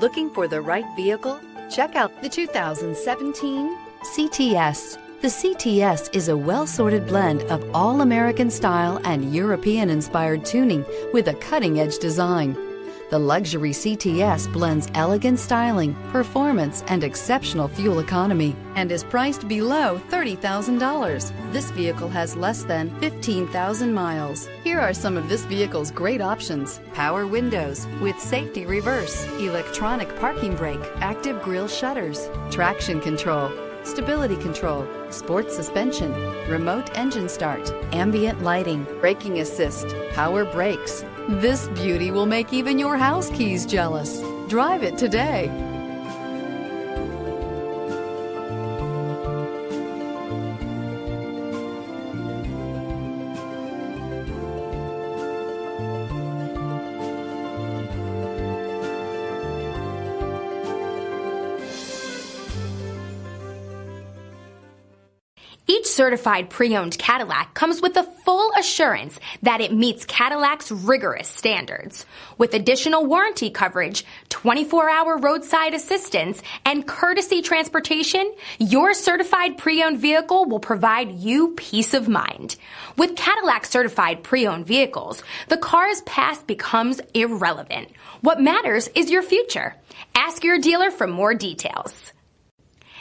Looking for the right vehicle? Check out the 2017 CTS. The CTS is a well-sorted blend of all-American style and European-inspired tuning with a cutting-edge design. The luxury CTS blends elegant styling, performance, and exceptional fuel economy and is priced below $30,000. This vehicle has less than 15,000 miles. Here are some of this vehicle's great options: power windows with safety reverse, electronic parking brake, active grille shutters, traction control, stability control, sports suspension, remote engine start, ambient lighting, braking assist, power brakes. This beauty will make even your house keys jealous. Drive it today. Each certified pre-owned Cadillac comes with the full assurance that it meets Cadillac's rigorous standards. With additional warranty coverage, 24-hour roadside assistance, and courtesy transportation, your certified pre-owned vehicle will provide you peace of mind. With Cadillac certified pre-owned vehicles, the car's past becomes irrelevant. What matters is your future. Ask your dealer for more details.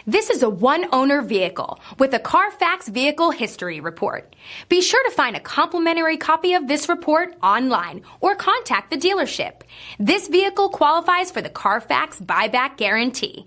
This is a one-owner vehicle with a Carfax Vehicle History Report. Be sure to find a complimentary copy of this report online or contact the dealership. This vehicle qualifies for the Carfax Buyback Guarantee.